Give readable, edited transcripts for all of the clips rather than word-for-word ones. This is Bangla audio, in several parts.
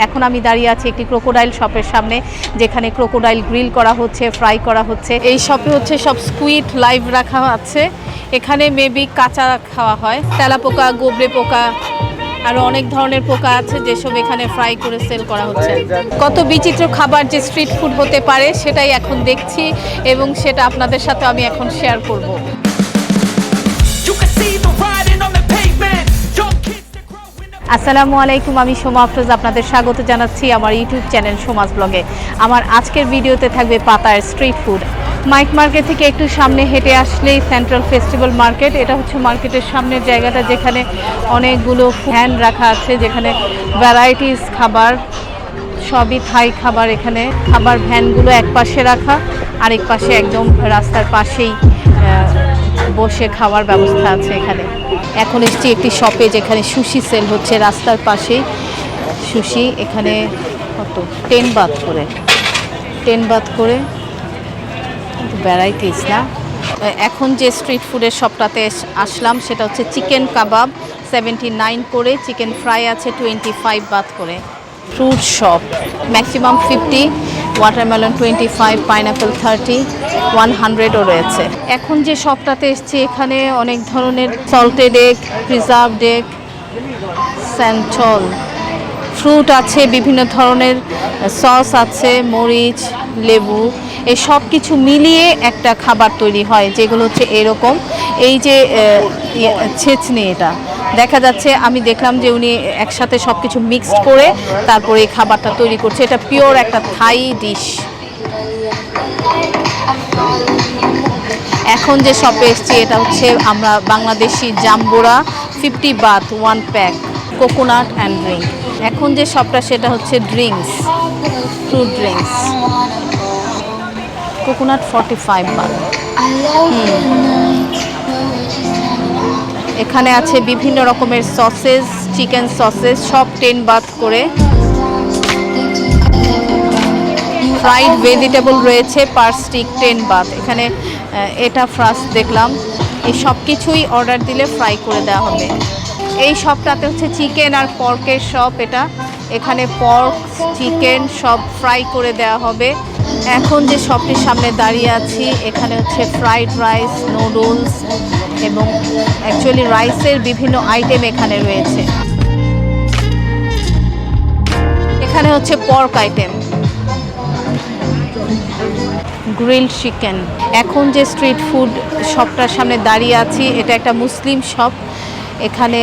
এখন আমি দাঁড়িয়ে আছি একটি ক্রোকোডাইল শপের সামনে, যেখানে ক্রোকোডাইল গ্রিল করা হচ্ছে, ফ্রাই করা হচ্ছে। এই শপে হচ্ছে সব স্কুইড লাইভ রাখা আছে। এখানে মেবি কাঁচা খাওয়া হয়। তেলাপোকা, গোবরে পোকা, আরও অনেক ধরনের পোকা আছে যেসব এখানে ফ্রাই করে সেল করা হচ্ছে। কত বিচিত্র খাবার যে স্ট্রিট ফুড হতে পারে সেটাই এখন দেখছি, এবং সেটা আপনাদের সাথে আমি এখন শেয়ার করব। আসসালামু আলাইকুম, আমি সোমা আফরোজ আপনাদের স্বাগত জানাচ্ছি আমার ইউটিউব চ্যানেল সোমাস ব্লগে। আমার আজকের ভিডিওতে থাকবে পাতার স্ট্রিট ফুড। মাইক মার্কেট থেকে একটু সামনে হেঁটে আসলেই সেন্ট্রাল ফেস্টিভ্যাল মার্কেট। এটা হচ্ছে মার্কেটের সামনের জায়গাটা, যেখানে অনেকগুলো ফ্যান রাখা আছে, যেখানে ভ্যারাইটিস খাবার, সবই থাই খাবার। এখানে খাবার ভ্যানগুলো এক পাশে রাখা, আরেক পাশে একদম রাস্তার পাশেই বসে খাওয়ার ব্যবস্থা আছে এখানে। এখন এসছি একটি শপে যেখানে সুশি সেল হচ্ছে রাস্তার পাশেই। সুশি এখানে কত 10 বাত করে, 10 বাত করে, ভ্যারাইটিস না। এখন যে স্ট্রিট ফুডের শপটাতে আসলাম সেটা হচ্ছে চিকেন কাবাব 79 করে, চিকেন ফ্রাই আছে 25 বাত করে। Fruit shop maximum 50, watermelon 25, pineapple 30, 100ও রয়েছে। এখন যে শপটাতে এসছি এখানে অনেক ধরনের salted egg, preserved egg, santol, fruit আছে, বিভিন্ন ধরনের সস আছে, মরিচ, লেবু, এই সব কিছু মিলিয়ে একটা খাবার তৈরি হয়, যেগুলো হচ্ছে এরকম। এই যে ছেঁচনি, এটা দেখা যাচ্ছে, আমি দেখলাম যে উনি একসাথে সব কিছু মিক্সড করে তারপরে এই খাবারটা তৈরি করছে। এটা পিওর একটা থাই ডিশ। এখন যে শপে এসছি এটা হচ্ছে আমরা বাংলাদেশি জাম্বুরা 50 Baat 1 pack, coconut and drink. এখন যে শপটা সেটা হচ্ছে drinks, fruit drinks, coconut 45 Baat. এখানে আছে বিভিন্ন রকমের সসেস, চিকেন সসেস, সব 10 বাত করে। ফ্রাইড ভেজিটেবল রয়েছে পার স্টিক 10 বাত। এখানে এটা ফার্স্ট দেখলাম। এই সব কিছুই অর্ডার দিলে ফ্রাই করে দেওয়া হবে। এই শপটাতে হচ্ছে চিকেন আর পর্কের শপ। এটা এখানে পর্ক, চিকেন সব ফ্রাই করে দেওয়া হবে। এখন যে শপটির সামনে দাঁড়িয়ে আছি এখানে হচ্ছে ফ্রাইড রাইস, নুডলস এবং অ্যাকচুয়ালি রাইসের বিভিন্ন আইটেম এখানে রয়েছে। এখানে হচ্ছে পর্ক আইটেম, গ্রিলড চিকেন। এখন যে স্ট্রিট ফুড শপটার সামনে দাঁড়িয়ে আছি এটা একটা মুসলিম শপ। এখানে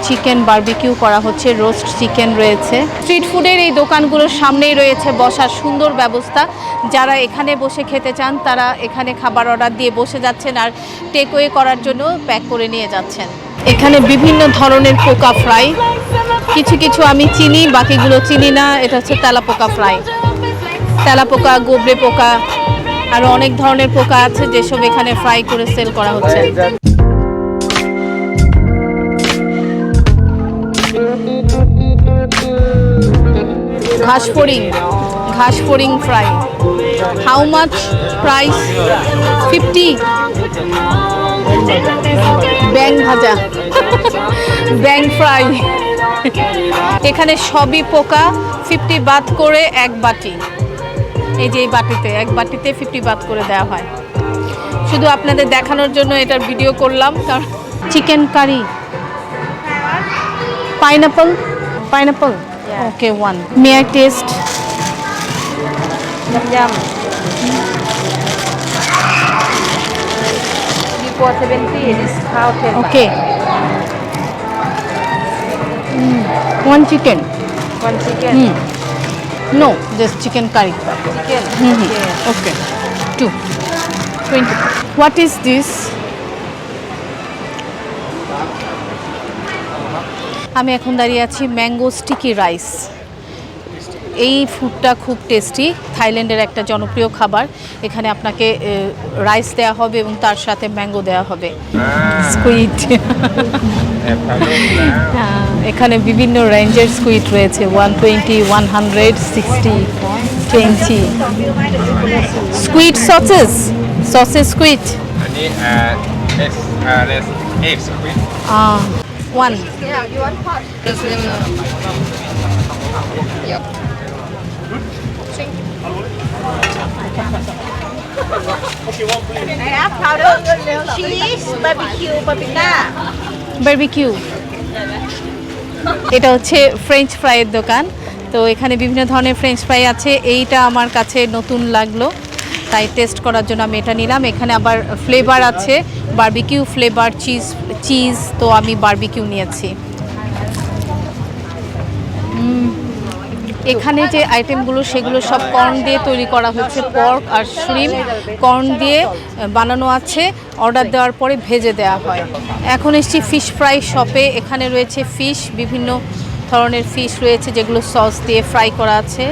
চিকেন বারবিকিউ করা হচ্ছে, রোস্ট চিকেন রয়েছে। স্ট্রিট ফুডের এই দোকানগুলোর সামনেই রয়েছে বসার সুন্দর ব্যবস্থা। যারা এখানে বসে খেতে চান তারা এখানে খাবার অর্ডার দিয়ে বসে যাচ্ছেন আর টেকওয়ে করার জন্য প্যাক করে নিয়ে যাচ্ছেন। এখানে বিভিন্ন ধরনের পোকা ফ্রাই, কিছু কিছু আমি চিনি, বাকিগুলো চিনি না। এটা হচ্ছে তেলাপোকা ফ্রাই, তেলাপোকা, গোবরে পোকা, আরও অনেক ধরনের পোকা আছে যেসব এখানে ফ্রাই করে সেল করা হচ্ছে। ঘাসফড়িং, ঘাসফড়িং ফ্রাই। How much price? 50। ব্যাং ভাজা, ব্যাং ফ্রাই। এখানে সবই পোকা, 50 বাত করে এক বাটি। এই যে এই বাটিতে, এক বাটিতে 50 বাত করে দেওয়া হয়। শুধু আপনাদের দেখানোর জন্য এটার ভিডিও করলাম। কারণ chicken curry, pineapple, pineapple, okay 1। May I taste? Yum. Before 70, it is how 10 baht. Okay. 1 chicken. 1 chicken. No, just chicken curry. Chicken. Okay. 2. 20. What is this? আমি এখন দাঁড়িয়ে আছি ম্যাঙ্গো স্টিকি রাইস। এই ফুডটা খুব টেস্টি, থাইল্যান্ডের একটা জনপ্রিয় খাবার। এখানে আপনাকে রাইস দেওয়া হবে এবং তার সাথে ম্যাঙ্গো দেওয়া হবে। স্কুইড, এখানে বিভিন্ন রেঞ্জের স্কুইড রয়েছে, 120, 100, 60, 20। Squid sausages, sausages squid. egg squid. 1. Yeah, you want hot? Yep. I have powder, cheese, barbecue, paprika. Barbecue. এটা হচ্ছে ফ্রেঞ্চ ফ্রাইয়ের দোকান। তো এখানে বিভিন্ন ধরনের ফ্রেঞ্চ ফ্রাই আছে। এইটা আমার কাছে নতুন লাগলো, তাই টেস্ট করার জন্য আমি এটা নিলাম। এখানে আবার ফ্লেভার আছে, বারবিকিউ ফ্লেভার, চিজ। তো আমি বারবিকিউ নিয়েছি। এখানে যে আইটেমগুলো সেগুলো সব কর্ন দিয়ে তৈরি করা হচ্ছে, পর্ক আর শ্রিম কর্ন দিয়ে বানানো আছে। অর্ডার দেওয়ার পরে ভেজে দেওয়া হয়। এখন এসেছি ফিশ ফ্রাই শপে। এখানে রয়েছে ফিশ, বিভিন্ন ধরনের ফিশ রয়েছে যেগুলো সস দিয়ে ফ্রাই করা আছে।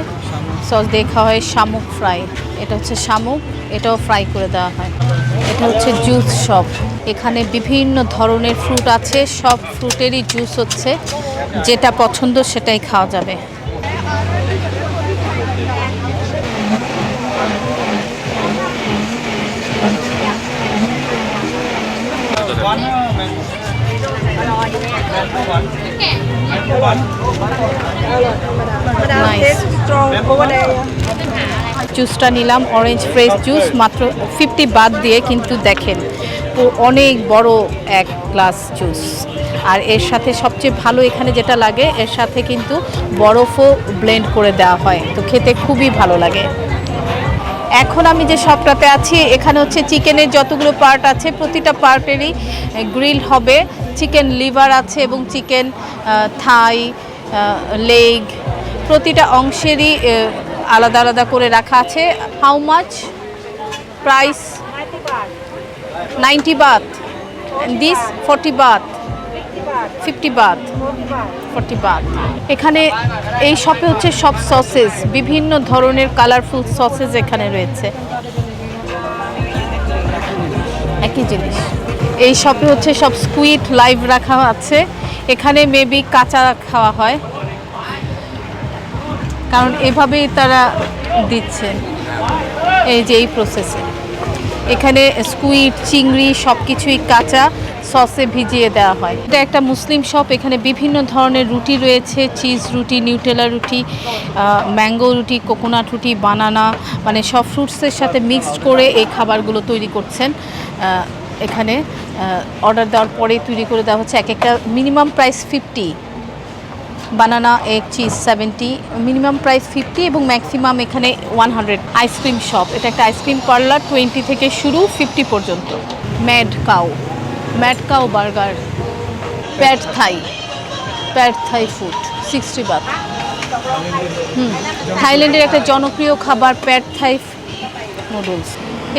সস দিয়ে খাওয়া হয় শামুক ফ্রাই। এটা হচ্ছে শামুক, এটাও ফ্রাই করে দেওয়া হয়। এটা হচ্ছে জুস শপ। এখানে বিভিন্ন ধরনের ফ্রুট আছে, সব ফ্রুটেরই জুস হচ্ছে, যেটা পছন্দ সেটাই খাওয়া যাবে। Nice. জুসটা নিলাম অরেঞ্জ ফ্রেশ জুস, মাত্র 50 বাদ দিয়ে, কিন্তু দেখেন অনেক বড় এক গ্লাস জুস। আর এর সাথে সবচেয়ে ভালো এখানে যেটা লাগে, এর সাথে কিন্তু বরফও ব্লেন্ড করে দেওয়া হয়, তো খেতে খুবই ভালো লাগে। এখন আমি যে শপটাতে আছি এখানে হচ্ছে চিকেনের যতগুলো পার্ট আছে প্রতিটা পার্টেরই গ্রিল হবে। চিকেন লিভার আছে এবং চিকেন থাই, লেগ, প্রতিটা অংশেরই আলাদা আলাদা করে রাখা আছে। How much price? 90 Baat. This 40 Baat, 50 Baat, 40 Baat. এখানে এই শপে হচ্ছে সব সসেস, বিভিন্ন ধরনের কালারফুল সসেস এখানে রয়েছে। একই জিনিস। এই শপে হচ্ছে সব স্কুইড লাইভ রাখা আছে। এখানে মেবি কাঁচা খাওয়া হয়, কারণ এভাবেই তারা দিচ্ছে, এই যে এই প্রসেসে। এখানে স্কুইড, চিংড়ি সব কিছুই কাঁচা সসে ভিজিয়ে দেওয়া হয়। এটা একটা মুসলিম শপ। এখানে বিভিন্ন ধরনের রুটি রয়েছে, চিজ রুটি, নিউটেলা রুটি, ম্যাঙ্গো রুটি, কোকোনাট রুটি, বানানা, মানে সব ফ্রুটসের সাথে মিক্সড করে এই খাবারগুলো তৈরি করছেন। এখানে অর্ডার দেওয়ার পরেই তৈরি করে দেওয়া হচ্ছে। এক একটা মিনিমাম প্রাইস 50, বানানা, এগ, চিজ 70, মিনিমাম প্রাইস 50 এবং ম্যাক্সিমাম এখানে 100। আইসক্রিম শপ, এটা একটা আইসক্রিম পার্লার, 20 থেকে শুরু, 50 পর্যন্ত। Mad cow burger, pad Thai food 60 Baat. থাইল্যান্ডের একটা জনপ্রিয় খাবার প্যাড থাই নুডলস।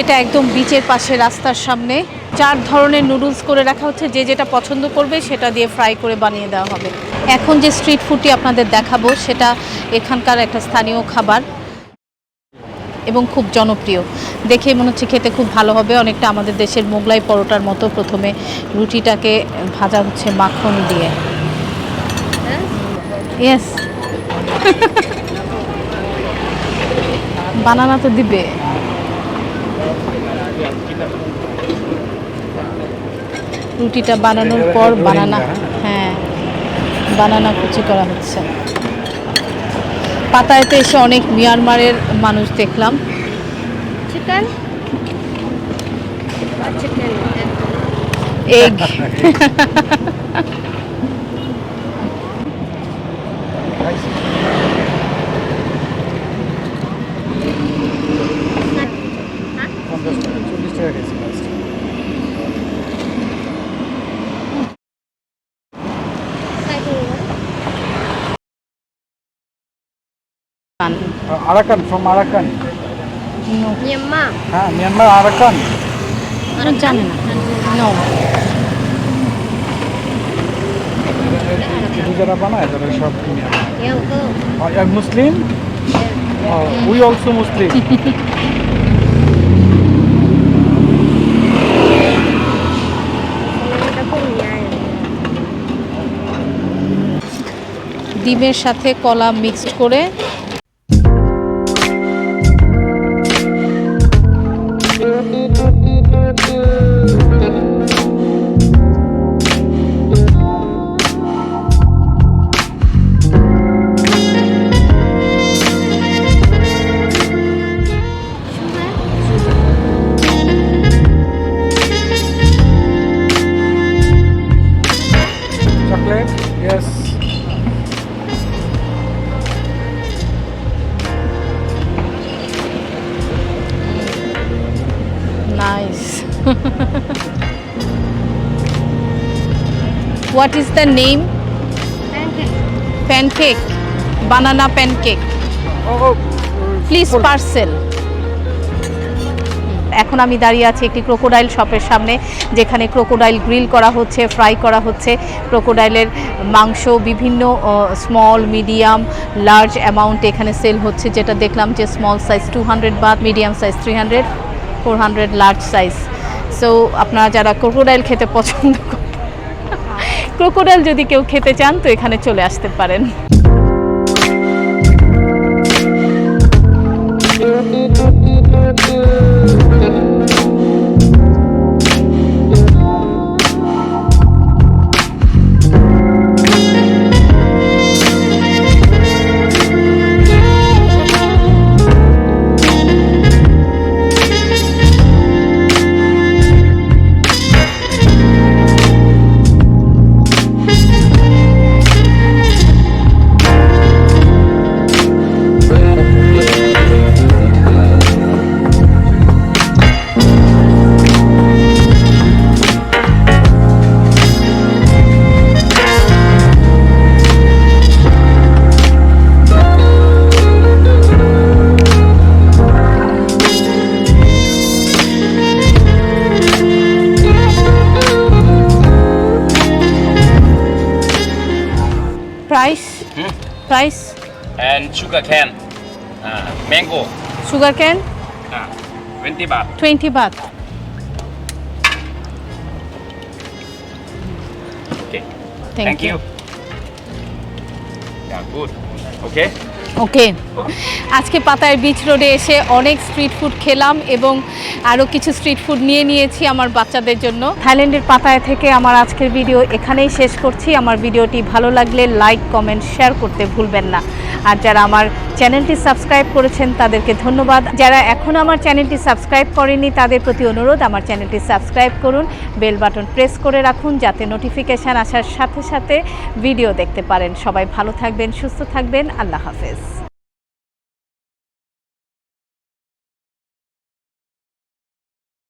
এটা একদম বিচের পাশে রাস্তার সামনে 4 ধরনের নুডলস করে রাখা হচ্ছে, যে যেটা পছন্দ করবে সেটা দিয়ে ফ্রাই করে বানিয়ে দেওয়া হবে। এখন যে স্ট্রিট ফুডটি আপনাদের দেখাবো সেটা এখানকার একটা স্থানীয় খাবার এবং খুব জনপ্রিয়। দেখে মনে হচ্ছে খেতে খুব ভালো হবে, অনেকটা আমাদের দেশের মোগলাই পরোটার মতো। প্রথমে রুটিটাকে ভাজা হচ্ছে মাখন দিয়ে। ইয়েস, বানানা তো দিবে। রুটিটা বানানোর পর বানানা, হ্যাঁ, বানানা কুচি করা হচ্ছে। পাতায়াতে এসে অনেক মিয়ানমারের মানুষ দেখলাম। Chicken. Egg Arakan, from Arakan. Myanmar. Myanmar, Arakan. জানে না। নো, যারা বানায় তারা সব Yang ke? Muslim. We also Muslim. Kita punya. ডিমের সাথে কলা মিক্সড করে What is the name? Pancake. Pancake. Banana pancake. Oh, please parcel. এখন আমি দাঁড়িয়ে আছি একটি ক্রোকোডাইল শপের সামনে, যেখানে ক্রোকোডাইল গ্রিল করা হচ্ছে, ফ্রাই করা হচ্ছে। ক্রোকোডাইলের মাংস বিভিন্ন স্মল, মিডিয়াম, লার্জ অ্যামাউন্ট এখানে সেল হচ্ছে, যেটা দেখলাম যে small size 200 Baat, medium size 300, 400 large size. So আপনারা যারা ক্রোকোডাইল খেতে পছন্দ করেন, ক্রোকোডাইল যদি কেউ খেতে চান তো এখানে চলে আসতে পারেন। Price? And sugar cane, mango, Sugar cane? 20 baht. 20 baht. Okay. Thank you. Yeah, good. Okay. ওকে, আজকে পাতায় বিচ রোডে এসে অনেক স্ট্রিট ফুড খেলাম এবং আরও কিছু স্ট্রিট ফুড নিয়ে নিয়েছি আমার বাচ্চাদের জন্য। থাইল্যান্ডের পাতায় থেকে আমার আজকের ভিডিও এখানেই শেষ করছি। আমার ভিডিওটি ভালো লাগলে লাইক, কমেন্ট, শেয়ার করতে ভুলবেন না। আর যারা আমার চ্যানেলটি সাবস্ক্রাইব করেছেন তাদেরকে ধন্যবাদ। যারা এখনও আমার চ্যানেলটি সাবস্ক্রাইব করেননি তাদের প্রতি অনুরোধ, আমার চ্যানেলটি সাবস্ক্রাইব করুন, বেল বাটন প্রেস করে রাখুন, যাতে নোটিফিকেশান আসার সাথে সাথে ভিডিও দেখতে পারেন। সবাই ভালো থাকবেন, সুস্থ থাকবেন। আল্লাহ হাফেজ।